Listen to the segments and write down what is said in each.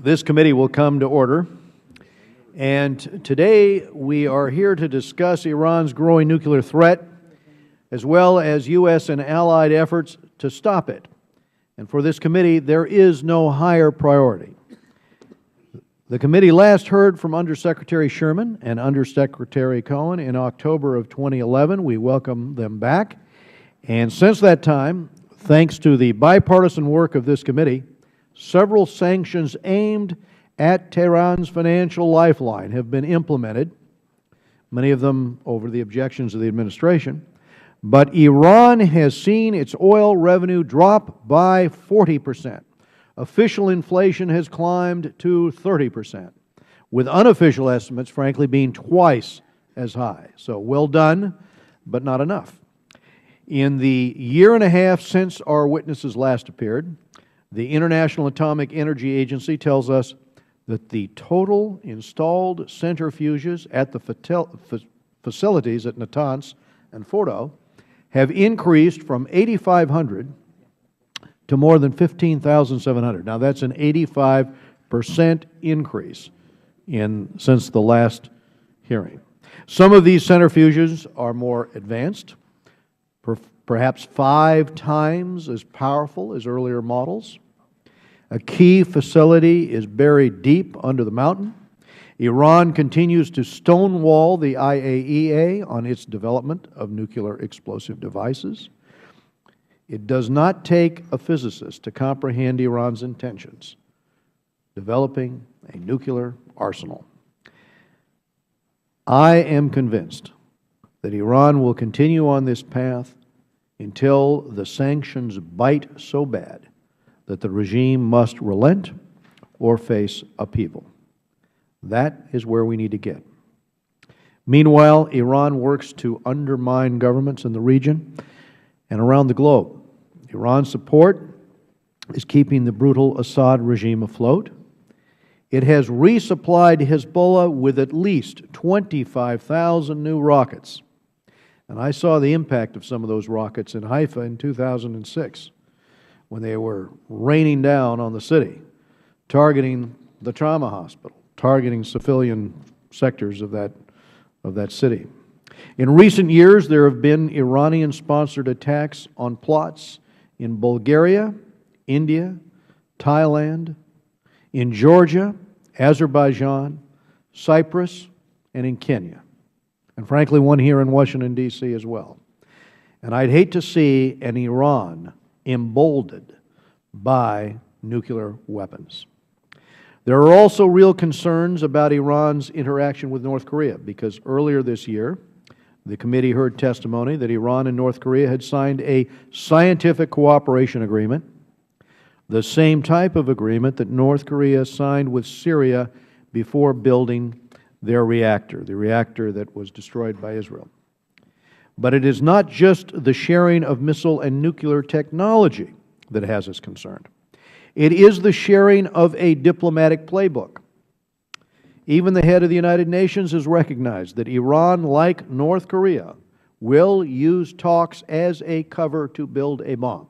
This committee will come to order. And today we are here to discuss Iran's growing nuclear threat, as well as U.S. and allied efforts to stop it. And for this committee, there is no higher priority. The committee last heard from Undersecretary Sherman and Undersecretary Cohen in October of 2011. We welcome them back. And since that time, thanks to the bipartisan work of this committee, several sanctions aimed at Tehran's financial lifeline have been implemented, many of them over the objections of the administration. But Iran has seen its oil revenue drop by 40%. Official inflation has climbed to 30%, with unofficial estimates, frankly, being twice as high. So well done, but not enough. In the year and a half since our witnesses last appeared, the International Atomic Energy Agency tells us that the total installed centrifuges at the facilities at Natanz and Fordo have increased from 8,500 to more than 15,700. Now, that's an 85% increase since the last hearing. Some of these centrifuges are more advanced, perhaps 5 times as powerful as earlier models. A key facility is buried deep under the mountain. Iran continues to stonewall the IAEA on its development of nuclear explosive devices. It does not take a physicist to comprehend Iran's intentions, developing a nuclear arsenal. I am convinced that Iran will continue on this path until the sanctions bite so bad that the regime must relent or face upheaval. That is where we need to get. Meanwhile, Iran works to undermine governments in the region and around the globe. Iran's support is keeping the brutal Assad regime afloat. It has resupplied Hezbollah with at least 25,000 new rockets. And I saw the impact of some of those rockets in Haifa in 2006 when they were raining down on the city, targeting the trauma hospital, targeting civilian sectors of that city. In recent years, there have been Iranian-sponsored attacks on plots in Bulgaria, India, Thailand, in Georgia, Azerbaijan, Cyprus, and in Kenya. And frankly, one here in Washington, D.C. as well. And I'd hate to see an Iran emboldened by nuclear weapons. There are also real concerns about Iran's interaction with North Korea, because earlier this year, the committee heard testimony that Iran and North Korea had signed a scientific cooperation agreement, the same type of agreement that North Korea signed with Syria before building their reactor, the reactor that was destroyed by Israel. But it is not just the sharing of missile and nuclear technology that has us concerned. It is the sharing of a diplomatic playbook. Even the head of the United Nations has recognized that Iran, like North Korea, will use talks as a cover to build a bomb.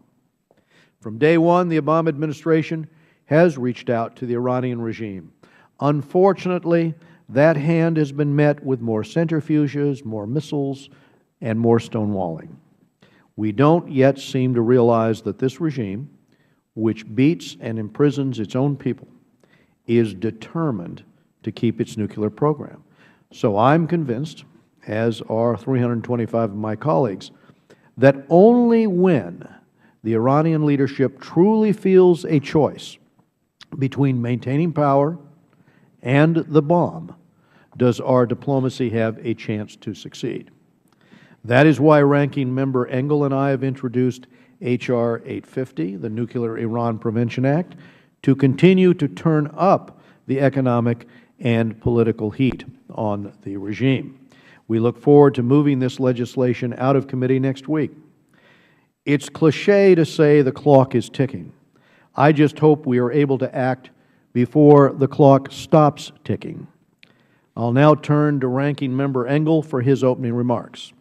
From day one, the Obama administration has reached out to the Iranian regime. Unfortunately, that hand has been met with more centrifuges, more missiles, and more stonewalling. We don't yet seem to realize that this regime, which beats and imprisons its own people, is determined to keep its nuclear program. So I'm convinced, as are 325 of my colleagues, that only when the Iranian leadership truly feels a choice between maintaining power and the bomb does our diplomacy have a chance to succeed. That is why Ranking Member Engel and I have introduced H.R. 850, the Nuclear Iran Prevention Act, to continue to turn up the economic and political heat on the regime. We look forward to moving this legislation out of committee next week. It's cliché to say the clock is ticking. I just hope we are able to act before the clock stops ticking. I'll now turn to Ranking Member Engel for his opening remarks.